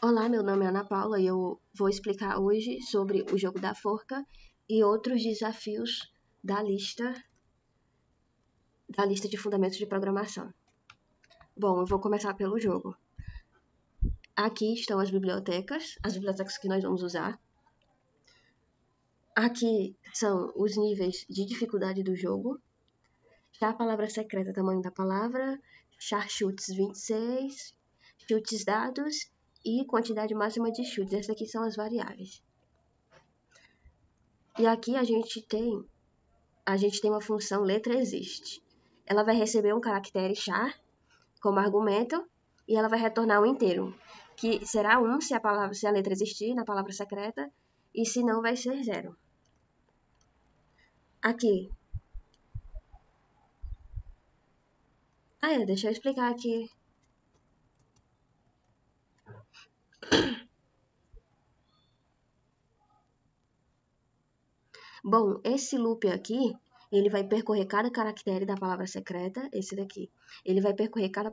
Olá, meu nome é Ana Paula e eu vou explicar hoje sobre o jogo da forca e outros desafios da lista de fundamentos de programação. Bom, eu vou começar pelo jogo. Aqui estão as bibliotecas que nós vamos usar. Aqui são os níveis de dificuldade do jogo. Já a palavra secreta, tamanho da palavra, char chutes 26, chutes dados e quantidade máxima de chutes. Essas aqui são as variáveis. E aqui a gente tem uma função letra existe. Ela vai receber um caractere char como argumento e ela vai retornar um inteiro, que será 1 se a letra existir na palavra secreta e se não vai ser 0. Aqui. Deixa eu explicar aqui. Bom, esse loop aqui, ele vai percorrer cada caractere da palavra secreta, esse daqui. Ele vai percorrer cada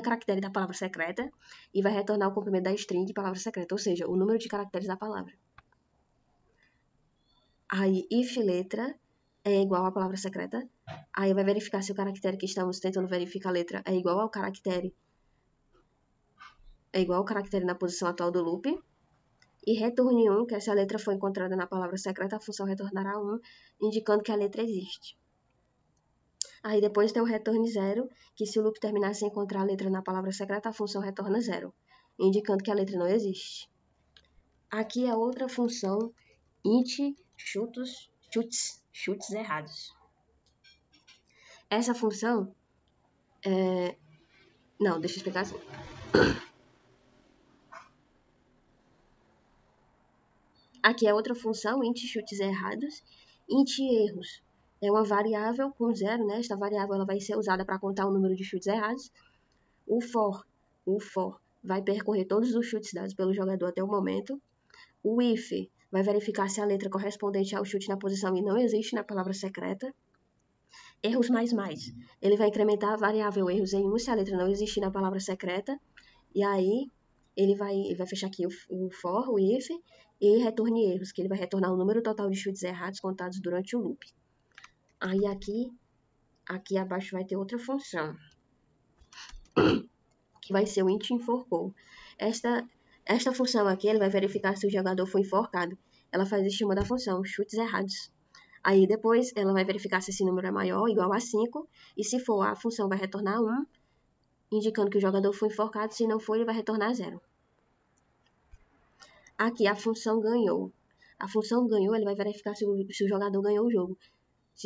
caractere da palavra secreta e vai retornar o complemento da string de palavra secreta, ou seja, o número de caracteres da palavra. Aí, if letra é igual à palavra secreta. Aí vai verificar se o caractere que estamos tentando verificar a letra é igual ao caractere na posição atual do loop. E retorne 1, que se a letra for encontrada na palavra secreta, a função retornará 1, indicando que a letra existe. Aí depois tem o return 0, que se o loop terminar sem encontrar a letra na palavra secreta, a função retorna 0, indicando que a letra não existe. Aqui é outra função int chutes errados. Essa função Não, deixa eu explicar assim. Aqui é outra função, int chutes errados. Int erros é uma variável com 0, né? Esta variável ela vai ser usada para contar o número de chutes errados. O for vai percorrer todos os chutes dados pelo jogador até o momento. O if vai verificar se a letra correspondente ao chute na posição e não existe na palavra secreta. Erros mais. Ele vai incrementar a variável erros em 1 se a letra não existir na palavra secreta. E aí ele vai fechar aqui o for, o if, e retorne erros, que ele vai retornar o número total de chutes errados contados durante o loop. Aí aqui abaixo vai ter outra função, que vai ser o int enforcou. Esta função aqui, ele vai verificar se o jogador foi enforcado. Ela faz estima da função chutes errados. Aí depois ela vai verificar se esse número é maior ou igual a 5, e se for, a função vai retornar 1, indicando que o jogador foi enforcado. Se não for, ele vai retornar 0. Aqui a função ganhou. A função ganhou, ele vai verificar se o jogador ganhou o jogo.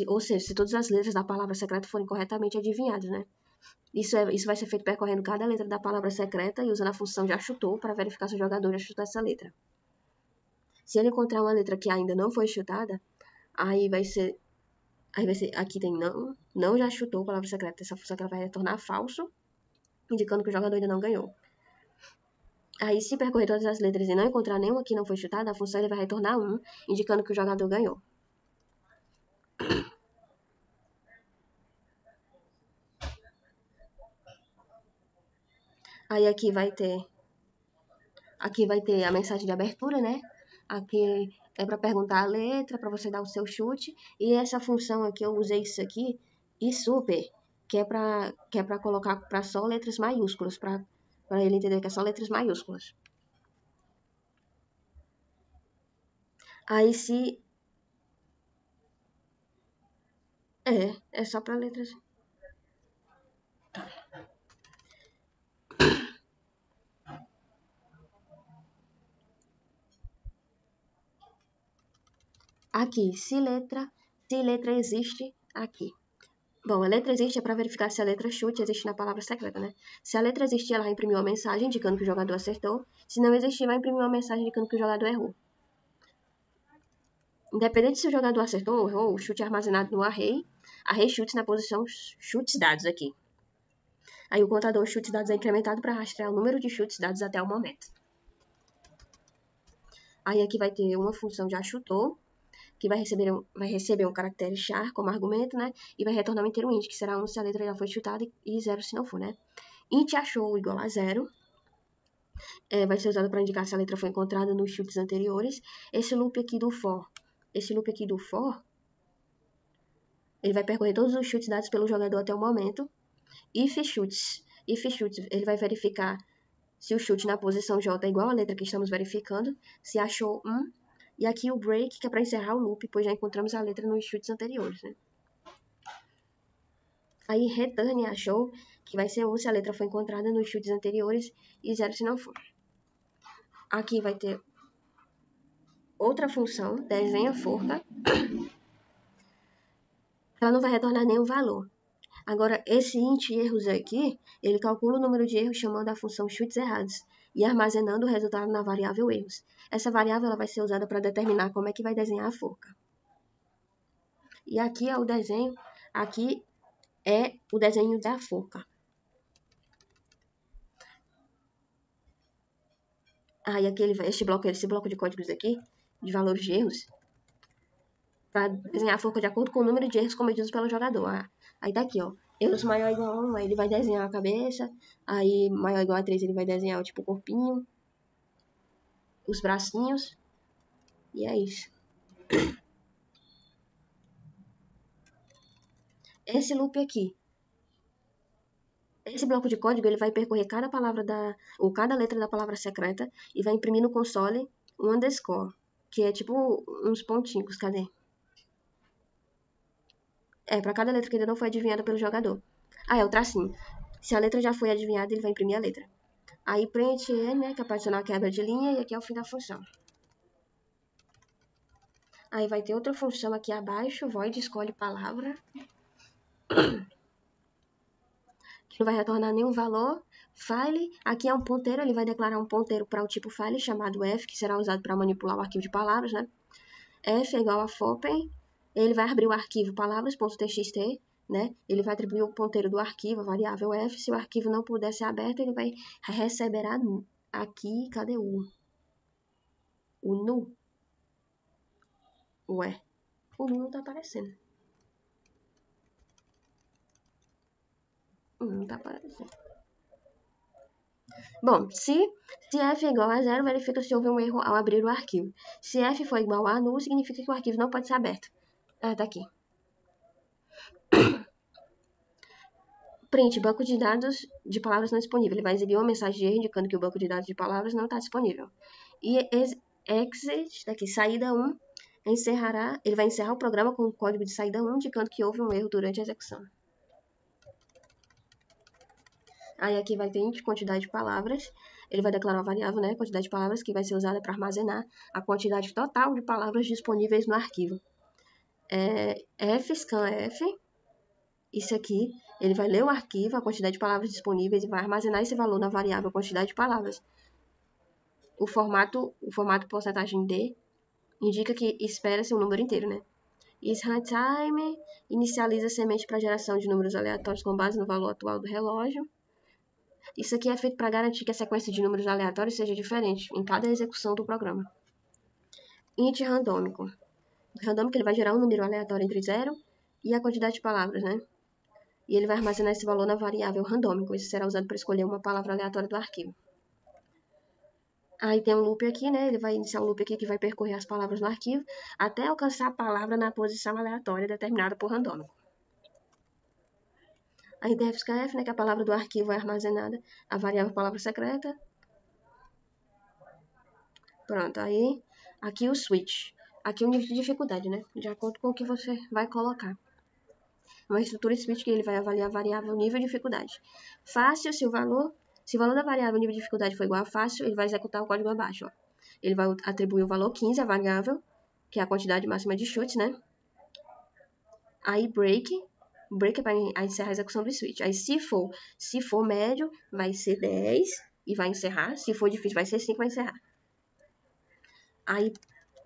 Ou seja, se todas as letras da palavra secreta forem corretamente adivinhadas, né? Isso vai ser feito percorrendo cada letra da palavra secreta e usando a função já chutou para verificar se o jogador já chutou essa letra. Se ele encontrar uma letra que ainda não foi chutada, aí vai ser aqui tem não já chutou a palavra secreta. Essa função que ela vai retornar falso, indicando que o jogador ainda não ganhou. Aí, se percorrer todas as letras e não encontrar nenhuma que não foi chutada, a função ele vai retornar 1, indicando que o jogador ganhou. Aí aqui vai ter a mensagem de abertura, né? Aqui é para perguntar a letra, para você dar o seu chute. E essa função aqui, eu usei isso aqui, e super, que é para colocar para só letras maiúsculas, para ele entender que é só letras maiúsculas. Aí se... É só para letras... Aqui, se letra existe, aqui. Bom, a letra existe é para verificar se a letra chute existe na palavra secreta, né? Se a letra existir, ela vai imprimir uma mensagem indicando que o jogador acertou. Se não existir, vai imprimir uma mensagem indicando que o jogador errou. Independente se o jogador acertou ou errou, o chute é armazenado no array chutes na posição chutes dados aqui. Aí o contador chutes dados é incrementado para rastrear o número de chutes dados até o momento. Aí aqui vai ter uma função já chutou, que vai receber um caractere char como argumento, né? E vai retornar um inteiro int, que será 1 se a letra já foi chutada e 0 se não for, né? int achou igual a 0. Vai ser usado para indicar se a letra foi encontrada nos chutes anteriores. Esse loop aqui do for, ele vai percorrer todos os chutes dados pelo jogador até o momento. If chutes, ele vai verificar se o chute na posição J é igual à letra que estamos verificando, se achou 1. E aqui o break, que é para encerrar o loop, pois já encontramos a letra nos chutes anteriores, né? Aí return achou, que vai ser 1 se a letra foi encontrada nos chutes anteriores e 0 se não for. Aqui vai ter outra função, desenha forca. Ela não vai retornar nenhum valor. Agora, esse int erros aqui, ele calcula o número de erros chamando a função chutes errados e armazenando o resultado na variável erros. Essa variável ela vai ser usada para determinar como é que vai desenhar a forca. E aqui é o desenho, aqui é o desenho da forca. E aqui esse bloco de códigos aqui, de valores de erros, para desenhar a forca de acordo com o número de erros cometidos pelo jogador. Aí tá aqui, ó. Erros maior ou igual a 1, aí ele vai desenhar a cabeça. Aí maior ou igual a 3, ele vai desenhar tipo o corpinho, os bracinhos. E é isso. Esse loop aqui. Esse bloco de código ele vai percorrer cada cada letra da palavra secreta e vai imprimir no console um underscore, que é tipo uns pontinhos, cadê? Para cada letra que ainda não foi adivinhada pelo jogador. É o tracinho. Se a letra já foi adivinhada, ele vai imprimir a letra. Aí print ele, né, que é para adicionar a quebra de linha, e aqui é o fim da função. Aí vai ter outra função aqui abaixo, void escolhe palavra, que não vai retornar nenhum valor. File, aqui é um ponteiro, ele vai declarar um ponteiro para o tipo file chamado f, que será usado para manipular o arquivo de palavras, né? F é igual a fopen, ele vai abrir o arquivo palavras.txt, né? Ele vai atribuir o ponteiro do arquivo, a variável f. Se o arquivo não puder ser aberto, ele vai receberá aqui, cadê o nu? Ué, o nu não tá aparecendo. Não tá aparecendo. Bom, se f é igual a 0, verifica se houve um erro ao abrir o arquivo. Se f for igual a null, significa que o arquivo não pode ser aberto. Tá aqui. Print, banco de dados de palavras não disponível. Ele vai exibir uma mensagem de erro indicando que o banco de dados de palavras não está disponível. E exit, daqui, saída 1, ele vai encerrar o programa com o código de saída 1, indicando que houve um erro durante a execução. Aí aqui vai ter int quantidade de palavras. Ele vai declarar uma variável, né, quantidade de palavras, que vai ser usada para armazenar a quantidade total de palavras disponíveis no arquivo. Scan f, isso aqui, ele vai ler o arquivo, a quantidade de palavras disponíveis e vai armazenar esse valor na variável quantidade de palavras. O formato porcentagem D indica que espera-se um número inteiro, né? IsRuntime inicializa a semente para geração de números aleatórios com base no valor atual do relógio. Isso aqui é feito para garantir que a sequência de números aleatórios seja diferente em cada execução do programa. Int randômico. Randômico ele vai gerar um número aleatório entre 0 e a quantidade de palavras, né? E ele vai armazenar esse valor na variável randômico. Isso será usado para escolher uma palavra aleatória do arquivo. Aí tem um loop aqui, né? Ele vai iniciar um loop aqui que vai percorrer as palavras no arquivo até alcançar a palavra na posição aleatória determinada por randômico. Aí defscanf, né? Que a palavra do arquivo é armazenada, a variável palavra secreta. Pronto, aí aqui o switch. Aqui o nível de dificuldade, né? De acordo com o que você vai colocar. Uma estrutura switch que ele vai avaliar a variável nível de dificuldade. Fácil, se o valor da variável nível de dificuldade for igual a fácil, ele vai executar o código abaixo. Ó. Ele vai atribuir o valor 15 à variável, que é a quantidade máxima de chutes, né? Aí break é para encerrar a execução do switch. Aí se for médio, vai ser 10 e vai encerrar. Se for difícil, vai ser 5 e vai encerrar. Aí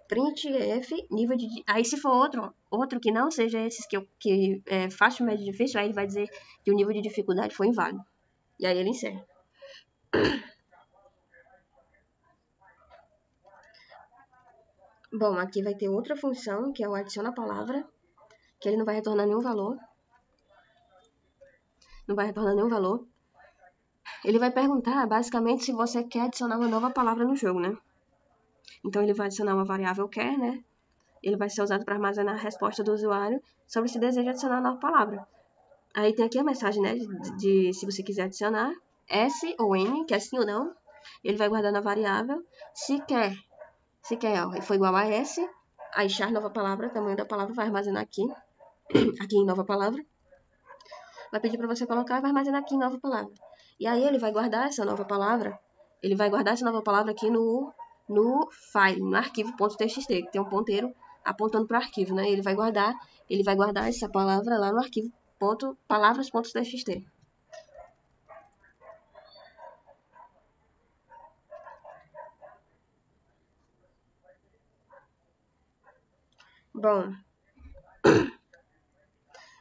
printf, nível de... Aí se for outro que não seja esses que é fácil, médio e difícil, aí ele vai dizer que o nível de dificuldade foi inválido. E aí ele encerra. Bom, aqui vai ter outra função, que é o adiciona palavra, que ele não vai retornar nenhum valor. Ele vai perguntar, basicamente, se você quer adicionar uma nova palavra no jogo, né? Então, ele vai adicionar uma variável quer, né? Ele vai ser usado para armazenar a resposta do usuário sobre se deseja adicionar uma nova palavra. Aí tem aqui a mensagem, né, de se você quiser adicionar, S ou N, que é sim ou não. Ele vai guardar na variável. Se quer, ó, foi igual a S, aí char nova palavra, tamanho da palavra, vai armazenar aqui, aqui em nova palavra. Vai pedir para você colocar e vai armazenar aqui em nova palavra. E aí ele vai guardar essa nova palavra, aqui no file, no arquivo.txt, que tem um ponteiro apontando para o arquivo, né? Ele vai guardar essa palavra lá no arquivo palavras.txt.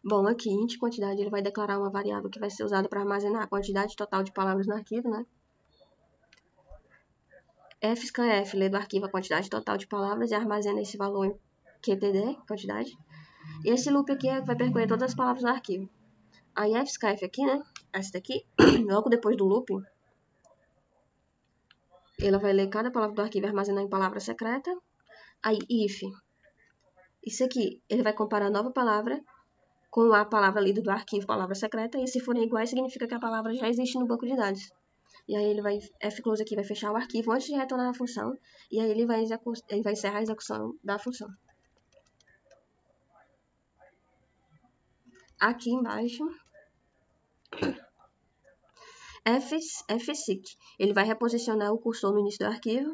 Bom, aqui, int quantidade, ele vai declarar uma variável que vai ser usada para armazenar a quantidade total de palavras no arquivo, né? F_f lê do arquivo a quantidade total de palavras e armazena esse valor em QTD, quantidade. E esse loop aqui vai percorrer todas as palavras no arquivo. Aí F_f aqui, né? Essa daqui, logo depois do loop, ela vai ler cada palavra do arquivo e armazenar em palavra secreta. Aí if, isso aqui, ele vai comparar a nova palavra com a palavra lida do arquivo palavra secreta, e se forem iguais, significa que a palavra já existe no banco de dados. E aí ele vai, fclose aqui vai fechar o arquivo antes de retornar a função, e aí ele vai encerrar a execução da função. Aqui embaixo, fseek, ele vai reposicionar o cursor no início do arquivo,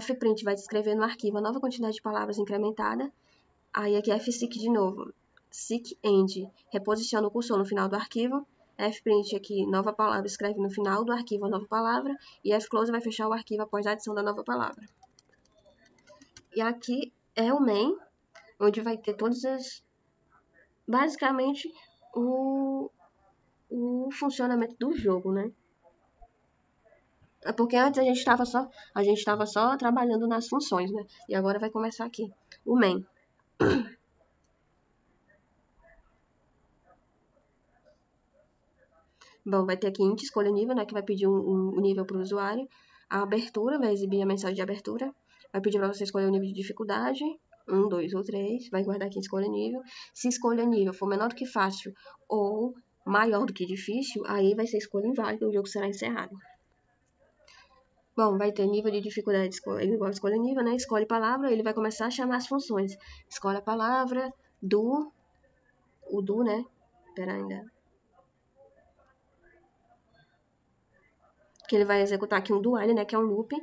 fprint vai descrever no arquivo a nova quantidade de palavras incrementada, aí aqui fseek de novo, seekend reposiciona o cursor no final do arquivo, fprint aqui, nova palavra, escreve no final do arquivo a nova palavra, e fclose vai fechar o arquivo após a adição da nova palavra. E aqui é o main, onde vai ter todas as, basicamente, o funcionamento do jogo, né? É porque antes a gente estava só trabalhando nas funções, né? E agora vai começar aqui, o main. Bom, vai ter aqui int escolha nível, né? Que vai pedir um nível para o usuário. A abertura vai exibir a mensagem de abertura. Vai pedir para você escolher o nível de dificuldade. 1, 2 ou 3. Vai guardar aqui em escolha nível. Se escolha nível for menor do que fácil ou maior do que difícil, aí vai ser escolha inválida e o jogo será encerrado. Bom, vai ter nível de dificuldade igual a escolha nível, né? Escolhe palavra, ele vai começar a chamar as funções. Escolhe a palavra, o do, né? Pera ainda. Que ele vai executar aqui um do while, né? Que é um loop.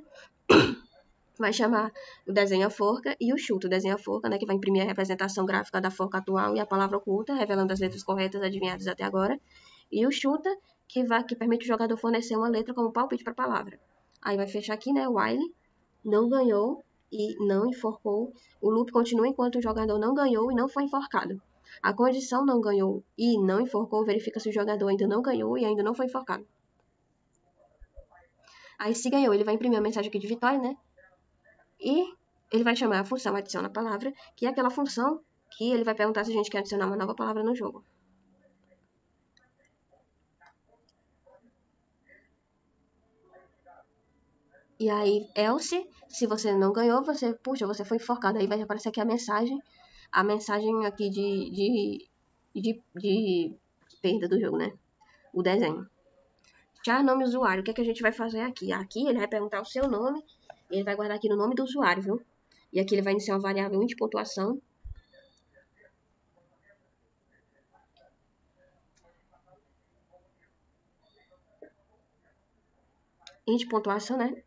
Vai chamar o desenho a forca e o chuta. O desenho a forca, né? Que vai imprimir a representação gráfica da forca atual e a palavra oculta, revelando as letras corretas adivinhadas até agora. E o chuta, que permite o jogador fornecer uma letra como palpite para a palavra. Aí vai fechar aqui, né? While não ganhou e não enforcou. O loop continua enquanto o jogador não ganhou e não foi enforcado. A condição não ganhou e não enforcou verifica se o jogador ainda não ganhou e ainda não foi enforcado. Aí se ganhou, ele vai imprimir a mensagem aqui de vitória, né? E ele vai chamar a função adiciona palavra, que é aquela função que ele vai perguntar se a gente quer adicionar uma nova palavra no jogo. E aí, else, se você não ganhou, você foi enforcado. Aí vai aparecer aqui a mensagem aqui de perda do jogo, né? O desenho. Já nome usuário, o que, é que a gente vai fazer aqui? Aqui ele vai perguntar o seu nome, e ele vai guardar aqui no nome do usuário, viu? E aqui ele vai iniciar uma variável int pontuação. Int pontuação, né?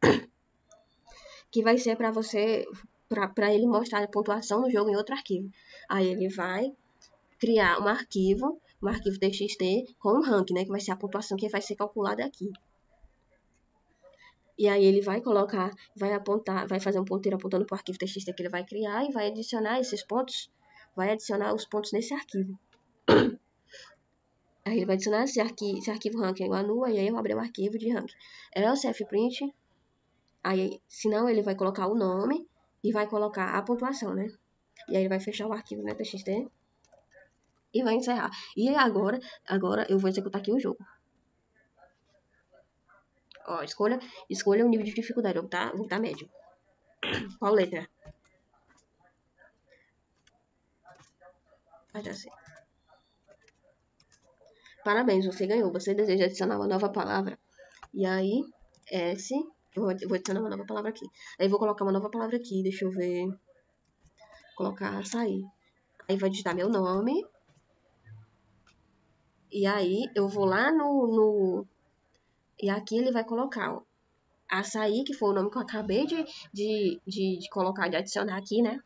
Que vai ser para você, para ele mostrar a pontuação no jogo em outro arquivo. Aí ele vai criar um arquivo txt com um rank, né? Que vai ser a pontuação que vai ser calculada aqui. E aí ele vai colocar, vai fazer um ponteiro apontando para o arquivo txt que ele vai criar e vai adicionar esses pontos, vai adicionar os pontos nesse arquivo. Aí ele vai adicionar esse arquivo rank é igual a null, e aí eu abri o arquivo de rank. Else fprint, aí, senão ele vai colocar o nome e vai colocar a pontuação, né? E aí ele vai fechar o arquivo, né, txt, e vai encerrar. E agora eu vou executar aqui o jogo. Ó, escolha o nível de dificuldade. Vou botar médio. Qual letra? Ah, já sei. Parabéns, você ganhou. Você deseja adicionar uma nova palavra? E aí, S. Vou adicionar uma nova palavra aqui. Aí vou colocar uma nova palavra aqui. Deixa eu ver. Colocar açaí. Aí vai digitar meu nome. E aí eu vou lá E aqui ele vai colocar ó, açaí, que foi o nome que eu acabei de colocar, de adicionar aqui, né?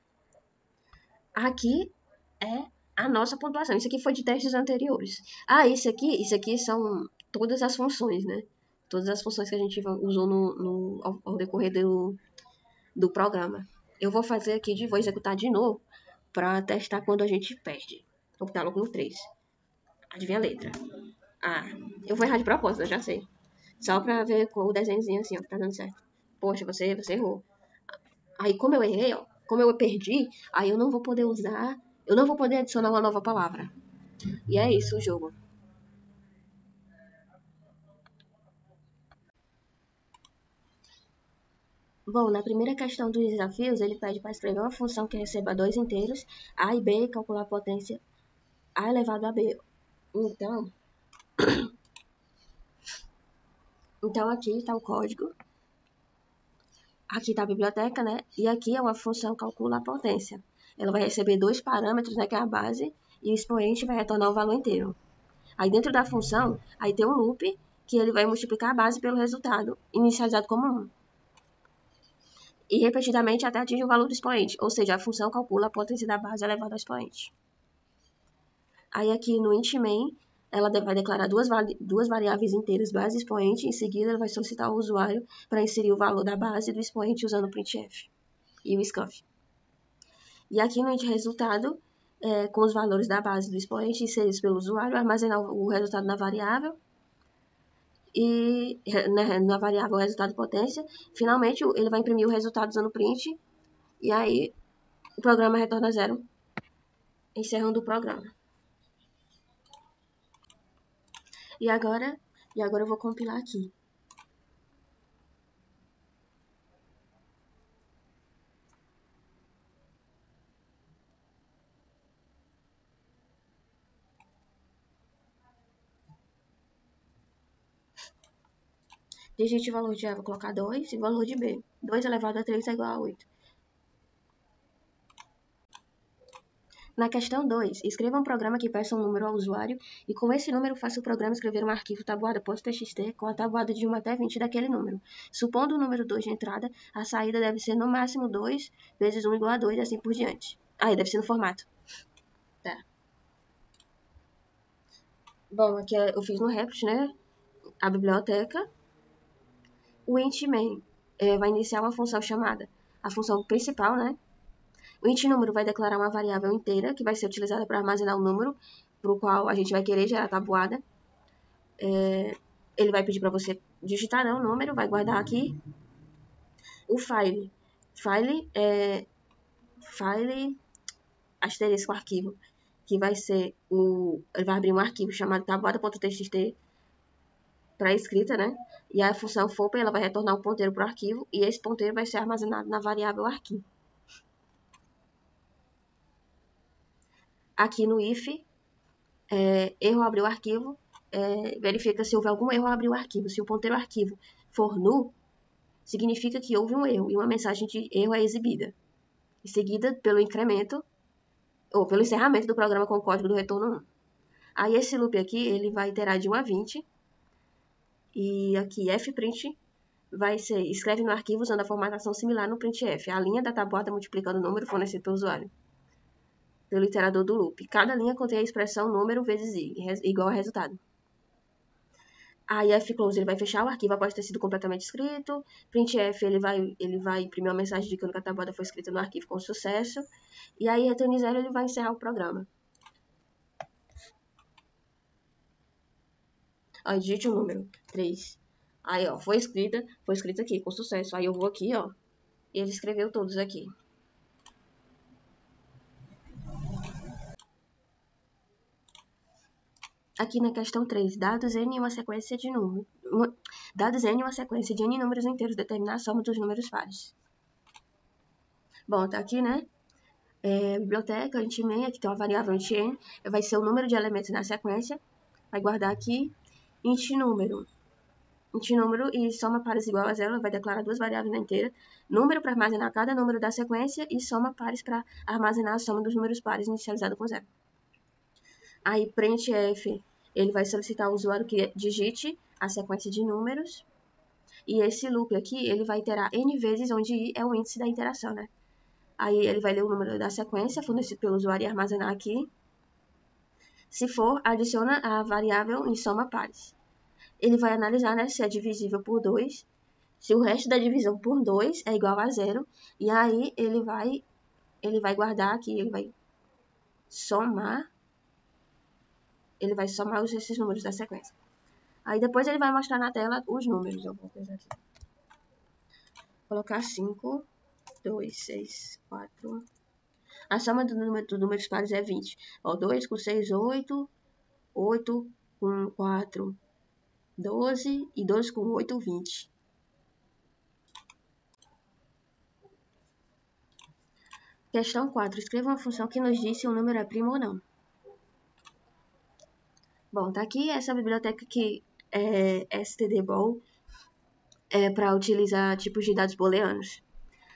Aqui é a nossa pontuação. Isso aqui foi de testes anteriores. Ah, isso aqui são todas as funções, né? Todas as funções que a gente usou ao decorrer do programa. Eu vou fazer aqui, vou executar de novo para testar quando a gente perde. Vou botar logo no 3. Adivinha a letra? Ah, eu vou errar de propósito, eu já sei. Só pra ver com o desenhozinho assim, ó, que tá dando certo. Poxa, você errou. Aí, como eu errei, ó, como eu perdi, aí eu não vou poder usar, eu não vou poder adicionar uma nova palavra. E é isso o jogo. Bom, na primeira questão dos desafios, ele pede para escrever uma função que receba dois inteiros, a e b, e calcular a potência a elevado a b. Então aqui está o código. Aqui está a biblioteca, né? E aqui é uma função que calcula a potência. Ela vai receber dois parâmetros, né, que é a base, e o expoente vai retornar o valor inteiro. Aí dentro da função, aí tem um loop, que ele vai multiplicar a base pelo resultado, inicializado como 1. E repetidamente até atingir o valor do expoente, ou seja, a função calcula a potência da base elevada ao expoente. Aí aqui no int main, ela vai declarar duas variáveis inteiras, base e expoente, em seguida ela vai solicitar ao usuário para inserir o valor da base e do expoente usando o printf e o scanf. E aqui no int resultado, com os valores da base e do expoente inseridos pelo usuário, armazenar o resultado na variável e na variável resultado potência. Finalmente, ele vai imprimir o resultado usando o print e aí o programa retorna 0, encerrando o programa. E agora eu vou compilar aqui. Digite o valor de A, vou colocar 2, e o valor de B. 2 elevado a 3 é igual a 8. Na questão 2, escreva um programa que peça um número ao usuário e com esse número faça o programa escrever um arquivo tabuada.txt com a tabuada de 1 até 20 daquele número. Supondo o número 2 de entrada, a saída deve ser no máximo 2 vezes 1 igual a 2 e assim por diante. Aí deve ser no formato. Tá. Bom, aqui eu fiz no Replit, né? A biblioteca. O int main vai iniciar uma função chamada a função principal, né? O int número vai declarar uma variável inteira que vai ser utilizada para armazenar o número para o qual a gente vai querer gerar a tabuada. Ele vai pedir para você digitar, né, o número, vai guardar aqui. O file asterisco arquivo, que vai ser ele vai abrir um arquivo chamado tabuada.txt para escrita, né? E a função FOP, ela vai retornar um ponteiro para o arquivo e esse ponteiro vai ser armazenado na variável arquivo. Aqui no if, erro abriu o arquivo, verifica se houve algum erro ao abrir o arquivo. Se o ponteiro arquivo for null, significa que houve um erro e uma mensagem de erro é exibida. Em seguida, pelo incremento, ou pelo encerramento do programa com o código do retorno 1. Aí esse loop aqui, ele vai iterar de 1 a 20. E aqui fprint vai ser, escreve no arquivo usando a formatação similar no printf, a linha da tabuada multiplicando o número fornecido pelo usuário, pelo iterador do loop. Cada linha contém a expressão número vezes i, igual a resultado. Aí fclose ele vai fechar o arquivo após ter sido completamente escrito. Printf ele vai imprimir uma mensagem indicando que a tabuada foi escrita no arquivo com sucesso. E aí return 0 ele vai encerrar o programa. Aí digite o número 3. Aí ó, foi escrito aqui com sucesso. Aí eu vou aqui, ó, e ele escreveu todos aqui. Aqui na questão 3, dados n em uma sequência de números. Dados n em uma sequência de n números inteiros, determinar a soma dos números pares. Bom, tá aqui, né? Biblioteca, int main, aqui tem uma variável int n, vai ser o número de elementos na sequência. Vai guardar aqui int número e soma pares igual a zero, vai declarar duas variáveis na inteira. Número para armazenar cada número da sequência e soma pares para armazenar a soma dos números pares inicializado com zero. Aí, printf, ele vai solicitar ao usuário que digite a sequência de números. E esse loop aqui, ele vai iterar n vezes, onde i é o índice da interação, né? Aí, ele vai ler o número da sequência fornecido pelo usuário e armazenar aqui. Se for, adiciona a variável em soma pares. Ele vai analisar, né, se é divisível por 2, se o resto da divisão por 2 é igual a 0, e aí ele vai guardar aqui, ele vai somar esses números da sequência. Aí depois ele vai mostrar na tela os números. Eu vou coisa aqui. Vou colocar 5, 2, 6, 4. A soma dos números pares é 20. Ó, 2 com 6, 8. 8 com 4, 12. E 2 com 8, 20. Questão 4. Escreva uma função que nos diz se um número é primo ou não. Bom, tá aqui essa biblioteca que é stdbol, para utilizar tipos de dados booleanos.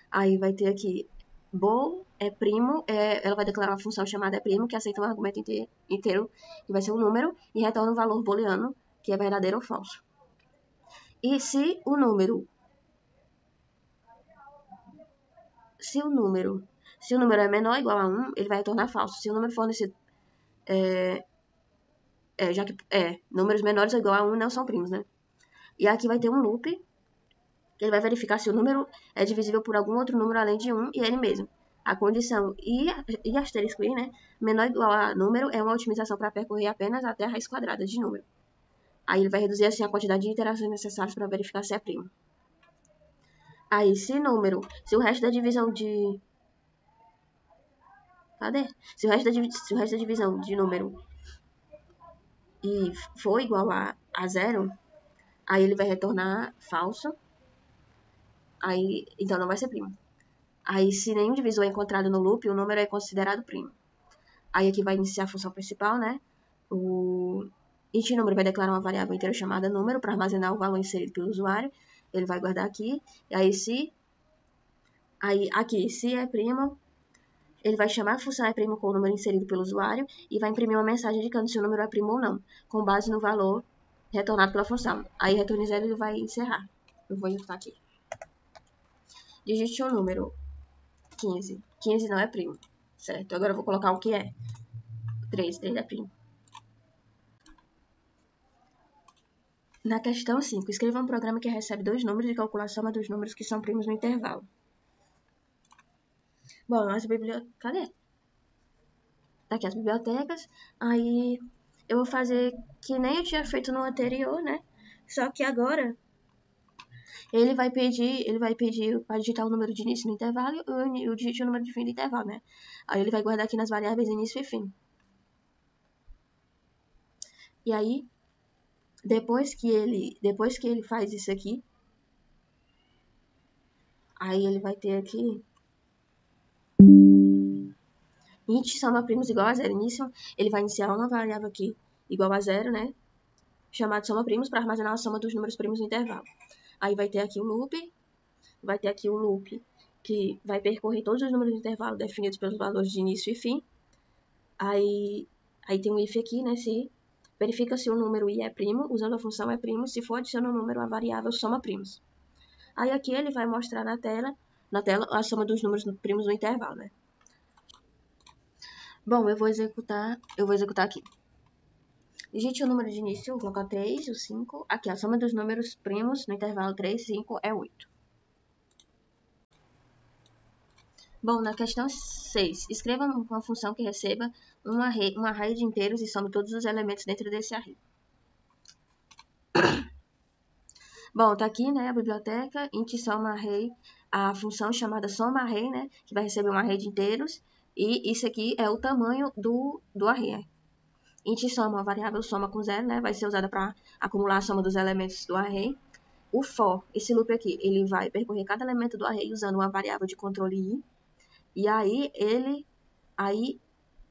Aí vai ter aqui bool é primo, ela vai declarar uma função chamada primo, que aceita um argumento inteiro, que vai ser um número, e retorna um valor booleano, que é verdadeiro ou falso. E se o número é menor ou igual a 1, ele vai retornar falso. Se o número fornecido números menores ou igual a 1 não são primos, né? E aqui vai ter um loop, que ele vai verificar se o número é divisível por algum outro número além de 1 e ele mesmo. A condição e asterisco i, né? Menor ou igual a número é uma otimização para percorrer apenas até a raiz quadrada de número. Aí ele vai reduzir assim a quantidade de iterações necessárias para verificar se é primo. Aí, se o resto da divisão de... Cadê? Se o resto da divisão de número e for igual a 0, aí ele vai retornar falso. Aí, então não vai ser primo. Aí, se nenhum divisor é encontrado no loop, o número é considerado primo. Aí aqui vai iniciar a função principal, né? O int número vai declarar uma variável inteira chamada número para armazenar o valor inserido pelo usuário. Ele vai guardar aqui. E aí, se é primo, ele vai chamar a função é primo com o número inserido pelo usuário e vai imprimir uma mensagem indicando se o número é primo ou não, com base no valor retornado pela função. Aí, retorno 0, ele vai encerrar. Eu vou editar aqui. Digite o número 15. 15 não é primo, certo? Agora eu vou colocar o que é. 3 é primo. Na questão 5, escreva um programa que recebe dois números e calcula a soma dos números que são primos no intervalo. Bom, nossa biblioteca... Cadê? Tá aqui as bibliotecas. Aí eu vou fazer que nem eu tinha feito no anterior, né? Só que agora ele vai pedir para digitar o número de início no intervalo e eu digite o número de fim do intervalo, né? Aí ele vai guardar aqui nas variáveis início e fim. E aí, depois que ele faz isso aqui, aí ele vai ter aqui int soma primos igual a zero. Início, ele vai iniciar uma variável aqui igual a zero, né? Chamada soma primos para armazenar a soma dos números primos no intervalo. Aí vai ter aqui o loop, que vai percorrer todos os números do intervalo definidos pelos valores de início e fim. Aí tem um if aqui, né? Se verifica se o número i é primo, usando a função é primo. Se for, adiciona o número à variável soma primos. Aí aqui ele vai mostrar na tela a soma dos números primos no intervalo, né? Bom, eu vou executar aqui. Digite o número de início, vou colocar 3, o 5. Aqui, a soma dos números primos no intervalo 3, 5 é 8. Bom, na questão 6, escreva uma função que receba um array de inteiros e some todos os elementos dentro desse array. Bom, tá aqui, né, a biblioteca, int soma array, a função chamada soma array, né, que vai receber um array de inteiros, e isso aqui é o tamanho do array. int soma, a variável soma com 0, né? Vai ser usada para acumular a soma dos elementos do array. O for, esse loop aqui, ele vai percorrer cada elemento do array usando uma variável de controle i. E aí,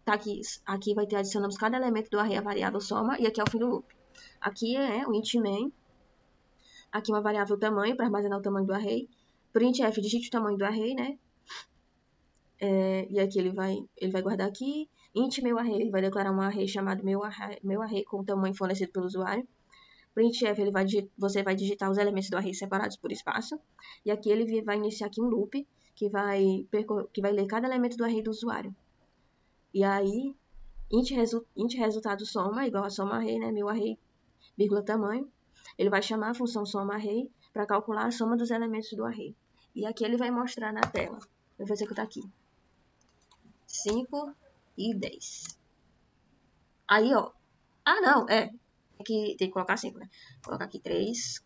tá aqui vai ter adicionamos cada elemento do array a variável soma, e aqui é o fim do loop. Aqui é o int main, aqui uma variável tamanho, para armazenar o tamanho do array. Printf, digite o tamanho do array, né? E aqui ele vai guardar aqui. Int meu array, ele vai declarar um array chamado meu array com o tamanho fornecido pelo usuário. Printf, você vai digitar os elementos do array separados por espaço. E aqui ele vai iniciar aqui um loop que vai ler cada elemento do array do usuário. E aí, int resultado soma, igual a soma array, né? Meu array, vírgula tamanho. Ele vai chamar a função soma array para calcular a soma dos elementos do array. E aqui ele vai mostrar na tela. Eu vou executar aqui. 5 e 10. Aí, ó. Ah, não, tem que colocar 5, né? Vou colocar aqui 3.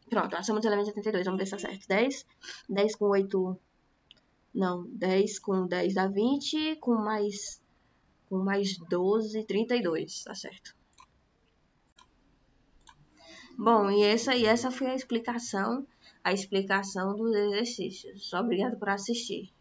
Pronto, a soma dos elementos é 82. Vamos ver se tá certo. 10 com 8... Não, 10 com 10 dá 20. Com mais 12, 32. Tá certo. Bom, e essa foi a explicação dos exercícios. Obrigado por assistir.